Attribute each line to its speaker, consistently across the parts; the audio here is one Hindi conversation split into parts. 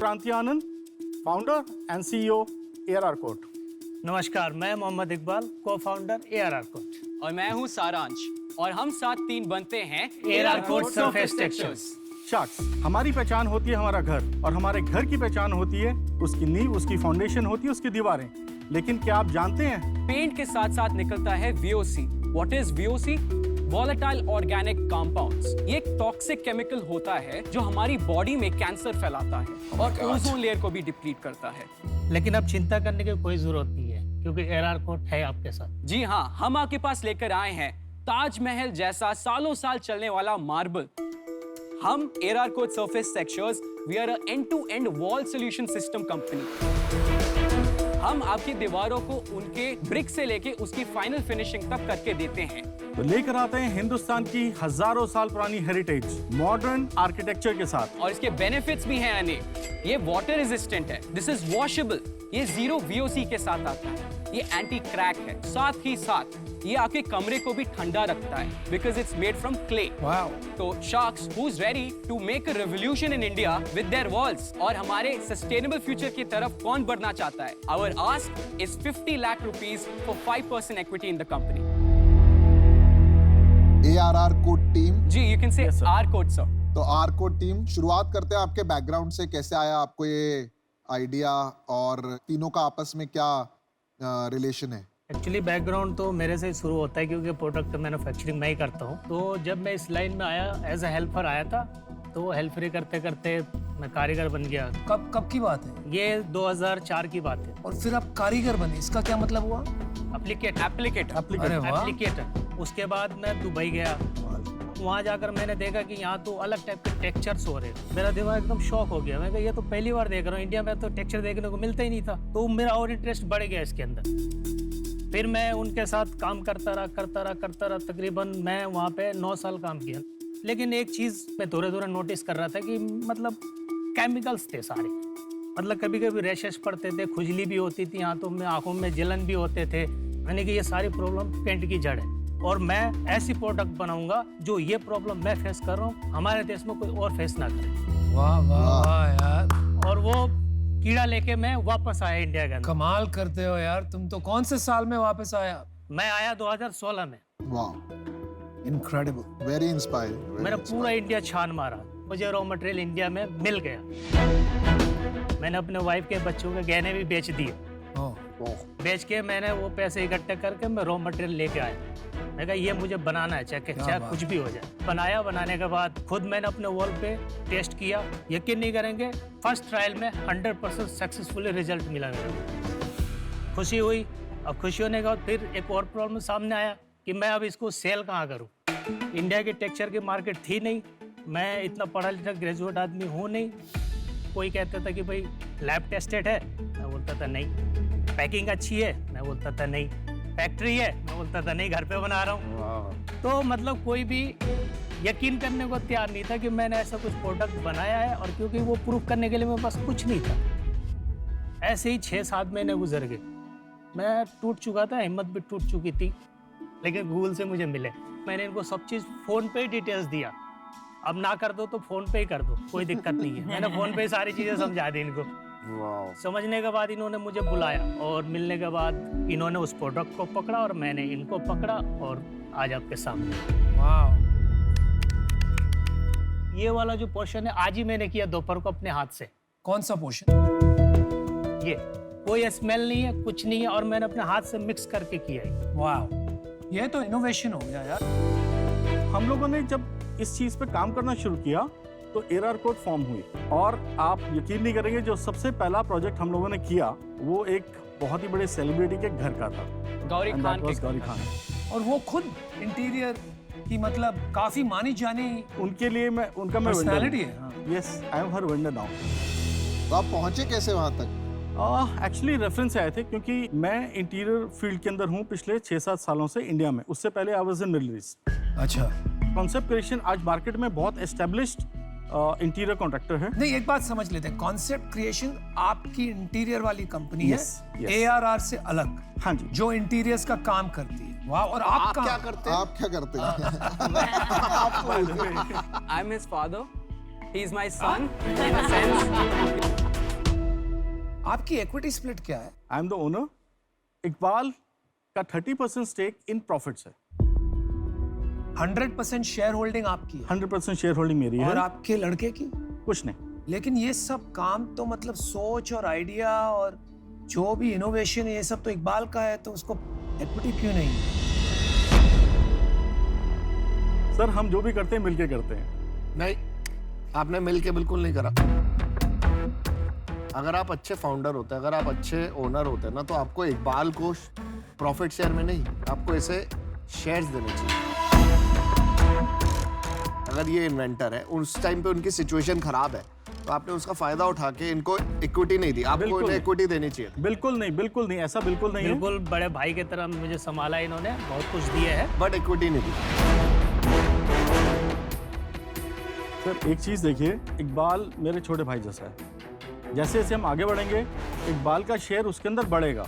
Speaker 1: क्रांति Anand, founder and CEO ARR कोट।
Speaker 2: नमस्कार, मैं मोहम्मद इकबाल, को-फाउंडर ARR कोट।
Speaker 3: और मैं हूँ सारांश और हम साथ टीम बनते हैं
Speaker 2: ARR कोट सरफेस टेक्सचर्स।
Speaker 1: शख्स, हमारी पहचान होती है हमारा घर, और हमारे घर की पहचान होती है उसकी नींव, उसकी फाउंडेशन होती है उसकी दीवारें। लेकिन क्या आप जानते हैं
Speaker 3: पेंट के साथ साथ निकलता है VOC। What is VOC? Volatile organic compounds. ये एक टॉक्सिक केमिकल होता है जो हमारी बॉडी में कैंसर फैलाता है और ओजोन लेयर को भी डिप्लीट करता है।
Speaker 2: लेकिन अब चिंता करने की कोई जरूरत नहीं है, क्योंकि ARR कोट है आपके साथ।
Speaker 3: जी हाँ, हम आपके पास लेकर आए हैं ताजमहल जैसा सालों साल चलने वाला मार्बल। हम ARR coat surface textures, we are a end to end wall solution system company. हम आपकी दीवारों को उनके ब्रिक से लेके उसकी फाइनल फिनिशिंग तक करके देते हैं।
Speaker 1: तो लेकर आते हैं हिंदुस्तान की हजारों साल पुरानी हेरिटेज मॉडर्न आर्किटेक्चर के साथ।
Speaker 3: और इसके बेनिफिट्स भी हैं अनेक। ये वाटर रेजिस्टेंट है, दिस इज वॉशेबल, ये 0 VOC के साथ आता है, ये एंटी क्रैक है, साथ ही साथ ये आपके कमरे को भी ठंडा रखता है because it's made from clay. तो sharks who is ready to make a revolution in India with their walls, और हमारे सस्टेनेबल फ्यूचर की तरफ कौन बढ़ना चाहता है? Our ask is 50 lakh rupees for 5% equity in the company.
Speaker 4: ARR coat team.
Speaker 3: जी, you can say R coat sir.
Speaker 4: तो आर कोट टीम, शुरुआत करते हैं आपके बैकग्राउंड से। कैसे आया आपको ये आइडिया, और तीनों का आपस में क्या रिलेशन है?
Speaker 2: एक्चुअली बैकग्राउंड तो मेरे से ही शुरू होता है, क्योंकि प्रोडक्ट मैन्युफैक्चरिंग मैं ही करता हूँ। तो जब मैं इस लाइन में आया, एज ए हेल्पर आया था, तो हेल्परी करते करते मैं कारीगर बन गया।
Speaker 5: कब की बात है?
Speaker 2: ये 2004 की बात है।
Speaker 5: और फिर आप कारीगर बने, इसका क्या मतलब हुआ?
Speaker 2: एप्लीकेटर। उसके बाद मैं दुबई गया। वहाँ जाकर मैंने देखा कि यहाँ तो अलग टाइप के टेक्सचर्स हो रहे हैं। मेरा दिमाग एकदम शॉक हो गया। मैं कहा ये तो पहली बार देख रहा हूँ, इंडिया में तो टेक्सचर देखने को मिलता ही नहीं था। तो मेरा और इंटरेस्ट बढ़ गया इसके अंदर। फिर मैं उनके साथ काम करता रहा। तकरीबन मैं वहाँ पे 9 साल काम किया। लेकिन एक चीज़ मैं थोड़े नोटिस कर रहा था कि मतलब केमिकल्स थे सारे। मतलब कभी कभी रैशेस पड़ते थे, खुजली भी होती थी, हाथों में आंखों में जलन भी होते थे। मैंने कि ये सारी प्रॉब्लम पेंट की जड़ है, और मैं ऐसी प्रोडक्ट बनाऊंगा जो ये प्रॉब्लम मैं फेस कर रहा हूँ हमारे देश में कोई और फेस ना करे।
Speaker 5: वाह वाह वाह यार,
Speaker 2: और वो कीड़ा लेके मैं वापस आया इंडिया के अंदर।
Speaker 5: कमाल करते हो यार तुम तो। कौन से साल में वापस आया?
Speaker 2: मैं आया 2016 में।
Speaker 4: वाह,
Speaker 5: इनक्रेडिबल,
Speaker 4: वेरी इंस्पायरिंग।
Speaker 2: मैंने पूरा इंडिया छान मारा, मुझे रॉ मटेरियल इंडिया में मिल गया। मैंने अपने वाइफ के बच्चों के गहने भी बेच दिए। बेच के मैंने वो पैसे इकट्ठे करके मैं रॉ मटेरियल लेके आया। मैं कहा ये मुझे बनाना है, चाहे कुछ भी हो जाए। बनाने के बाद खुद मैंने अपने वॉल पे टेस्ट किया। यकीन नहीं करेंगे, फर्स्ट ट्रायल में 100% सक्सेसफुली रिजल्ट मिला मेरा। खुशी हुई। अब खुशी होने के बाद फिर एक और प्रॉब्लम सामने आया कि मैं अब इसको सेल कहाँ करूँ। इंडिया की टेक्सचर की मार्केट थी नहीं, मैं इतना पढ़ा लिखा ग्रेजुएट आदमी हूँ नहीं। कोई कहता था कि भाई लैब टेस्टेड है, मैं बोलता था नहीं। पैकिंग अच्छी है, मैं बोलता था नहीं। फैक्ट्री है, मैं बोलता था नहीं, घर पे बना रहा हूँ। तो मतलब कोई भी यकीन करने को तैयार नहीं था कि मैंने ऐसा कुछ प्रोडक्ट बनाया है। और क्योंकि वो प्रूफ करने के लिए मेरे पास कुछ नहीं था। ऐसे ही 6-7 महीने गुजर गए। मैं टूट चुका था, हिम्मत भी टूट चुकी थी। लेकिन गूगल से मुझे मिले, मैंने इनको सब चीज़ फ़ोन पे ही डिटेल्स दिया। अब ना कर दो तो फ़ोन पे ही कर दो, कोई दिक्कत नहीं है। मैंने फ़ोन पे ही सारी चीज़ें समझा दी इनको। समझने के बाद इन्होंने मुझे बुलाया, और मिलने के बाद इन्होंने उस प्रोडक्ट को पकड़ा और मैंने इनको पकड़ा, और आज आपके सामने।
Speaker 5: वाह,
Speaker 2: ये वाला जो पोर्शन है आज ही मैंने किया दोपहर को अपने हाथ से।
Speaker 5: कौन सा पोर्शन?
Speaker 2: ये कोई स्मेल नहीं है, कुछ नहीं है, और मैंने अपने हाथ से मिक्स करके किया है।
Speaker 5: वाह, ये तो इनोवेशन हो गया यार।
Speaker 1: हम लोगों ने जब इस चीज पे काम करना शुरू किया तो ARR कोट फॉर्म हुई। और आप यकीन नहीं करेंगे, जो सबसे पहला प्रोजेक्ट हम लोगों ने किया वो एक बहुत ही बड़े सेलिब्रिटी के घर का था,
Speaker 3: गौरी खान के।
Speaker 1: गौरी खान।
Speaker 5: और वो खुद इंटीरियर की मतलब काफी मानी जानी
Speaker 1: उनके लिए मैं उनका मैं
Speaker 5: पर्सनालिटी है।
Speaker 1: Yes, I am her vendor now.
Speaker 4: तो आप पहुंचे कैसे वहां तक?
Speaker 1: एक्चुअली रेफरेंस से आए थे, क्योंकि मैं इंटीरियर फील्ड के अंदर हूँ पिछले 6-7 सालों से इंडिया में। उससे पहले I was in middle east.
Speaker 5: अच्छा।
Speaker 1: कॉन्सेप्ट क्रिएशन आज मार्केट में बहुत एस्टेब्लिश्ड इंटीरियर कॉन्ट्रैक्टर है।
Speaker 5: नहीं, एक बात समझ लेते हैं, कॉन्सेप्ट क्रिएशन आपकी इंटीरियर वाली कंपनी है,
Speaker 1: yes.
Speaker 5: ARR से अलग।
Speaker 1: हाँ जी,
Speaker 5: जो इंटीरियर्स का काम करती है। वाह, और आप क्या करते हैं?
Speaker 4: आप क्या करते हैं?
Speaker 3: I'm his father. He's my son in a sense.
Speaker 5: आपकी इक्विटी स्प्लिट क्या है?
Speaker 1: I am the owner. Iqbal का 30% स्टेक इन प्रॉफिट्स है।
Speaker 5: 100% शेयर होल्डिंग आपकी है
Speaker 1: 100% शेयर होल्डिंग मेरी है।
Speaker 5: और आपके लड़के की?
Speaker 1: कुछ नहीं।
Speaker 5: लेकिन ये सब काम तो मतलब सोच और आइडिया और जो भी इनोवेशन है ये सब तो इकबाल का है, तो उसको इक्विटी क्यों नहीं?
Speaker 1: सर हम जो भी करते हैं मिलके करते हैं।
Speaker 6: नहीं, आपने मिल के बिल्कुल नहीं करा। अगर आप अच्छे फाउंडर होते, अगर आप अच्छे ओनर होते ना, तो आपको इकबाल को प्रॉफिट शेयर में नहीं, आपको ऐसे शेयर्स देने चाहिए। अगर ये इन्वेंटर है, उस टाइम पे उनकी सिचुएशन खराब है, तो आपने उसका फायदा उठा के इनको इक्विटी नहीं दी, आपको
Speaker 1: बिल्कुल
Speaker 6: इन्हें
Speaker 1: नहीं।
Speaker 6: इक्विटी देनी चाहिए।
Speaker 1: बिल्कुल नहीं, ऐसा बिल्कुल नहीं है।
Speaker 2: बिल्कुल बड़े भाई की तरह मुझे संभाला इन्होंने, बहुत कुछ दिए है।
Speaker 6: बट इक्विटी नहीं दी।
Speaker 1: सर एक चीज देखिए, इकबाल मेरे छोटे भाई जैसा है। जैसे जैसे हम आगे बढ़ेंगे, इकबाल का शेयर उसके अंदर बढ़ेगा।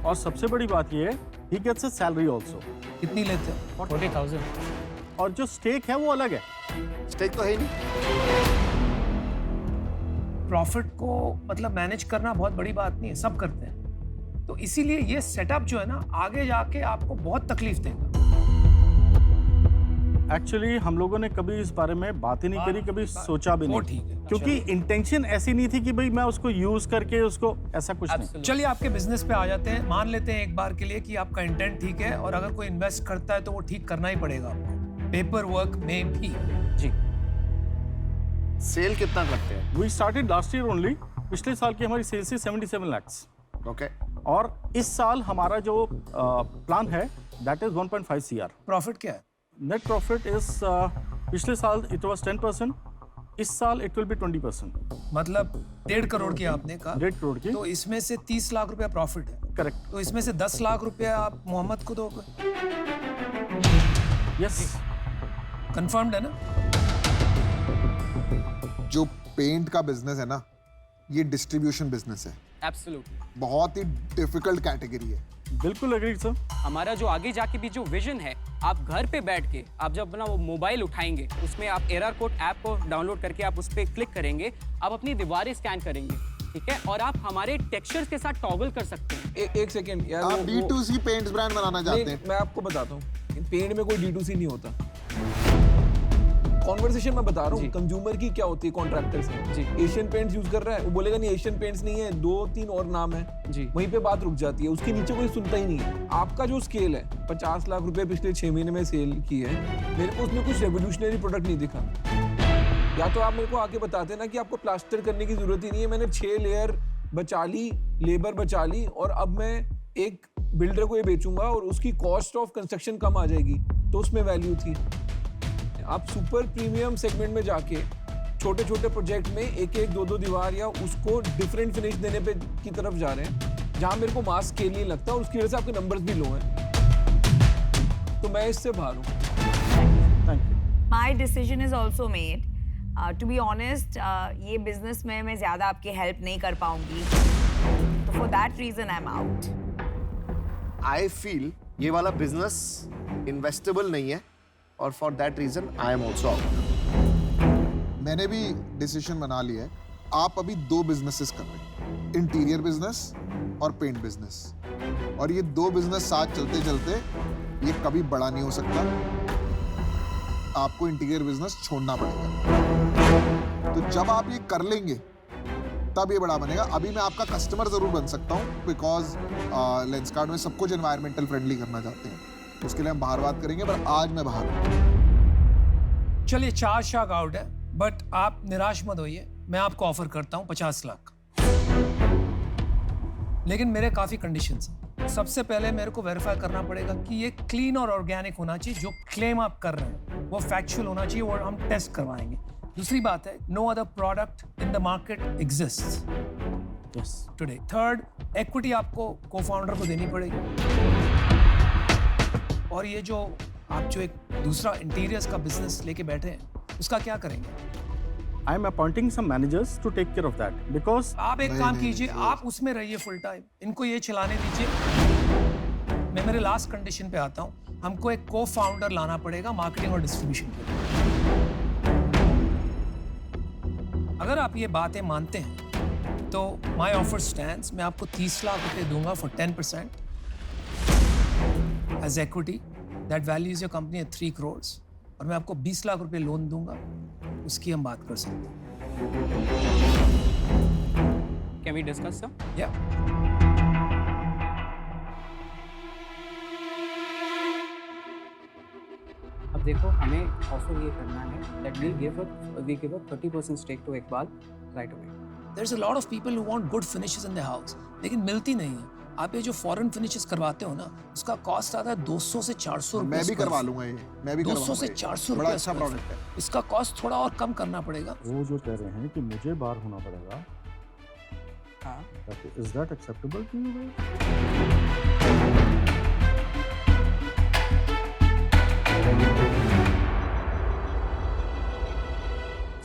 Speaker 1: और सबसे बड़ी बात ये है, he gets a salary also.
Speaker 5: कितनी लेते हो?
Speaker 2: 40,000।
Speaker 1: और जो स्टेक है वो अलग है।
Speaker 6: स्टेक तो है ही नहीं।
Speaker 5: प्रॉफिट को मतलब मैनेज करना बहुत बड़ी बात नहीं है, सब करते हैं। तो इसीलिए ये सेटअप जो है ना, आगे जाके आपको बहुत तकलीफ देगा।
Speaker 1: एक्चुअली हम लोगों ने कभी इस बारे में बात ही नहीं करी, कभी सोचा भी
Speaker 5: वो
Speaker 1: नहीं।
Speaker 5: ठीक है।
Speaker 1: क्योंकि इंटेंशन ऐसी नहीं थी कि भाई मैं उसको यूज करके उसको, ऐसा कुछ नहीं।
Speaker 5: चलिए आपके बिजनेस पे आ जाते हैं। मान लेते हैं एक बार के लिए कि आपका इंटेंट ठीक है, और अगर कोई इन्वेस्ट करता है तो वो ठीक करना ही पड़ेगा आपको, पेपर वर्क में भी।
Speaker 2: जी।
Speaker 6: सेल कितना करते हैं?
Speaker 1: We started last year only. पिछले साल की हमारी सेल्स थी 77 lakhs।
Speaker 6: ओके।
Speaker 1: और इस साल हमारा जो प्लान है दैट इज 1.5 CR।
Speaker 5: प्रॉफिट क्या है?
Speaker 1: नेट प्रॉफिट इज पिछले साल इट वाज 10%, इस साल इट विल बी 20%।
Speaker 5: मतलब 1.5 करोड़ की आपने कहा,
Speaker 1: 1.5 करोड़ की।
Speaker 5: तो इसमें से 30 लाख रुपया प्रॉफिट है।
Speaker 1: करेक्ट।
Speaker 5: तो इसमें से 10 लाख रुपया आप मोहम्मद को दोगे?
Speaker 1: यस।
Speaker 5: कंफर्म्ड है ना?
Speaker 4: जो पेंट का बिजनेस है ना, ये डिस्ट्रीब्यूशन बिजनेस है।
Speaker 3: एब्सोल्युटली।
Speaker 4: बहुत ही डिफिकल्ट कैटेगरी है।
Speaker 1: बिल्कुल एग्री सर।
Speaker 3: हमारा जो आगे जाके भी जो विजन है, आप घर पे बैठ के आप जब अपना वो मोबाइल उठाएंगे, उसमें आप एरर कोड ऐप को डाउनलोड करके आप उस पर क्लिक करेंगे, आप अपनी दीवारें स्कैन करेंगे, ठीक है, और आप हमारे टेक्सचर्स के साथ टॉगल कर सकते हैं।
Speaker 7: एक सेकेंड यार,
Speaker 4: आप D2C पेंट्स ब्रांड बनाना चाहते हैं?
Speaker 7: मैं आपको बताता हूँ, पेंट में कोई D2C नहीं होता। कॉन्वर्सेशन मैं बता रहा हूँ, कंज्यूमर की क्या होती है कॉन्ट्रैक्टर से।
Speaker 3: जी।
Speaker 7: एशियन पेंट्स यूज कर रहा है, वो बोलेगा नहीं एशियन पेंट्स नहीं है, 2-3 और नाम है
Speaker 3: जी।
Speaker 7: वहीं पे बात रुक जाती है, उसके नीचे कोई सुनता ही नहीं है। आपका जो स्केल है 50 लाख रुपए पिछले 6 महीने में सेल की है, मेरे को उसमें कुछ रेवोल्यूशनरी प्रोडक्ट नहीं दिखा। या तो आप मेरे को आके बताते ना कि आपको प्लास्टर करने की जरूरत ही नहीं है, मैंने 6 लेयर बचा ली, लेबर बचा ली, और अब मैं एक बिल्डर को ये बेचूंगा और उसकी कॉस्ट ऑफ कंस्ट्रक्शन कम आ जाएगी, तो उसमें वैल्यू थी। आप सुपर प्रीमियम सेगमेंट में जाके छोटे छोटे प्रोजेक्ट में एक 2 दीवार या उसको डिफरेंट फिनिश देने पे की तरफ जा रहे हैं, जहां मेरे को मास स्केल नहीं लगता, और उसकी वजह से आपके नंबर्स भी लो हैं। तो मैं इससे बाहर हूँ।
Speaker 1: Thank you.
Speaker 8: My decision is also made. To be honest, ये business में मैं ज़्यादा आपकी help नहीं कर पाऊंगी। तो for that reason I'm out.
Speaker 6: I feel ये वाला बिजनेस इन्वेस्टेबल नहीं है, और for that reason I am also out.
Speaker 4: मैंने भी डिसीजन बना लिया है। आप अभी 2 बिजनेसेस कर रहे हैं, इंटीरियर बिजनेस और पेंट बिजनेस, और ये 2 बिजनेस साथ चलते चलते ये कभी बड़ा नहीं हो सकता। आपको इंटीरियर बिजनेस छोड़ना पड़ेगा। तो जब आप ये कर लेंगे तब ये बड़ा बनेगा। अभी मैं आपका कस्टमर जरूर बन सकता हूँ, बिकॉज लेंसकार्ट में सब कुछ एनवायरमेंटल फ्रेंडली करना चाहते हैं, उसके लिए हम बाहर बात करेंगे, पर आज मैं बाहर हूँ।
Speaker 5: चलिए 4 शाख आउट है, बट आप निराश मत होइए, मैं आपको ऑफर करता हूँ 50 लाख। लेकिन मेरे काफी कंडीशंस हैं। सबसे पहले मेरे को वेरीफाई करना पड़ेगा कि ये क्लीन और ऑर्गेनिक होना चाहिए, जो क्लेम आप कर रहे हैं वो फैक्चुअल होना चाहिए, और हम टेस्ट करवाएंगे। दूसरी बात है, no other product in the market exists today. Third, equity आपको को-फाउंडर को देनी पड़ेगी। और ये जो आप जो एक दूसरा इंटीरियर्स का बिजनेस लेके बैठे हैं, उसका क्या करेंगे?
Speaker 1: I am appointing some managers to take care of that, because
Speaker 5: आप एक काम कीजिए, आप उसमें रहिए फुल टाइम, इनको ये चलाने दीजिए। मैं मेरे लास्ट कंडीशन पे आता हूँ, हमको एक को-फाउंडर लाना पड़ेगा मार्केटिंग और डिस्ट्रीब्यूशन के लिए। अगर आप ये बातें मानते हैं तो माय ऑफर स्टैंड्स, मैं आपको 30 लाख रुपए दूंगा for 10% as equity. That values your company at 3 crore, और मैं आपको 20 लाख रुपए लोन दूंगा, उसकी हम बात कर सकते हैं।
Speaker 3: Can we discuss, sir?
Speaker 5: या
Speaker 3: अब देखो, हमें ऑफर ये करना है that we give a 30% stake to Iqbal right away.
Speaker 5: There is a lot of people who want good finishes in the house, लेकिन मिलती नहीं है। आप ये जो फॉरेन फिनिशेस करवाते हो ना, उसका कॉस्ट आता है 200 से 400 रुपए।
Speaker 4: मैं भी करवा लूंगा ये, मैं भी
Speaker 5: 200 से 400
Speaker 4: बड़ा
Speaker 5: रुपए
Speaker 4: अच्छा प्रोडक्ट है।
Speaker 5: इसका कॉस्ट थोड़ा और कम करना पड़ेगा।
Speaker 1: वो जो कह रहे हैं कि मुझे बाहर होना पड़ेगा,
Speaker 3: हाँ,
Speaker 1: is that acceptable to you?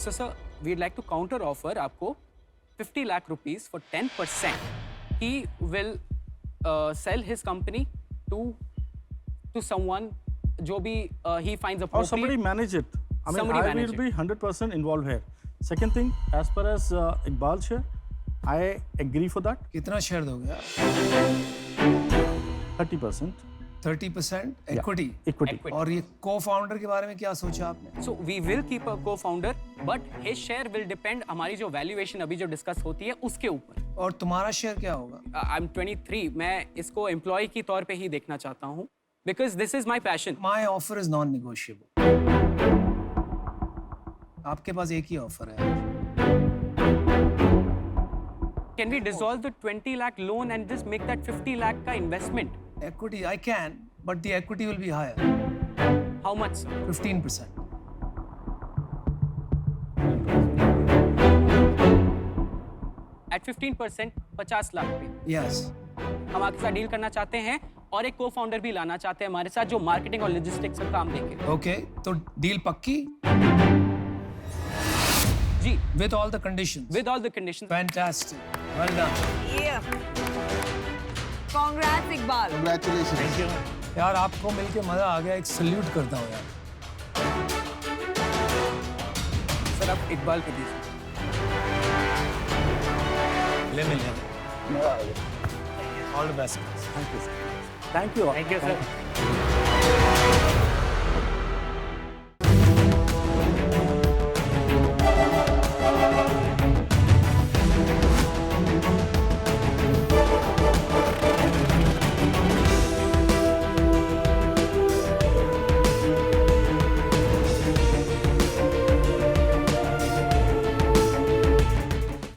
Speaker 3: so sir, we'd like to counter offer आपको 50 lakh rupees for 10%. He will sell his company to someone जो भी he finds
Speaker 1: Or
Speaker 3: appropriate.
Speaker 1: somebody manage it. I mean,
Speaker 3: Somebody
Speaker 1: I
Speaker 3: manage
Speaker 1: will be 100% involved here. Second thing, as far as Iqbal share, I agree for that.
Speaker 5: कितना शेयर दोगे आप?
Speaker 1: 30%
Speaker 5: 30% इक्विटी।
Speaker 1: equity.
Speaker 3: Equity.
Speaker 5: और ये को-फाउंडर के बारे में क्या सोचा आपने?
Speaker 3: So we will keep a co-founder, but his share will depend हमारी जो valuation अभी जो डिस्कस होती है उसके ऊपर।
Speaker 5: और तुम्हारा शेयर क्या होगा?
Speaker 3: I'm 23, मैं इसको एम्प्लॉय की तौर पे ही देखना चाहता हूँ because this is my passion.
Speaker 5: My offer is non negotiable. आपके पास एक ही ऑफर है।
Speaker 3: Can we dissolve the 20 lakh loan and just make that 50 lakh का investment?
Speaker 5: Equity, I can, but the equity will be higher,
Speaker 3: How much, sir?
Speaker 5: 15%.
Speaker 3: At 15%, 50 lakh पे
Speaker 5: Yes.
Speaker 3: हम आपके साथ डील करना चाहते हैं और एक को-फाउंडर भी लाना चाहते हैं हमारे साथ जो मार्केटिंग और लॉजिस्टिक्स का काम देखे।
Speaker 5: Okay, तो डील पक्की?
Speaker 3: जी,
Speaker 5: With all the conditions.
Speaker 3: with all the conditions.
Speaker 5: Fantastic. Well done.
Speaker 8: Yeah. Congrats, Iqbal.
Speaker 4: Congratulations.
Speaker 5: यार आपको मिलके मजा आ गया, एक सल्यूट करता हूँ यार।
Speaker 3: सर आप इकबाल को दीजिए।
Speaker 5: ले मिल जाए। All the best.
Speaker 1: Thank you, sir. Thank you.
Speaker 2: Thank you, sir.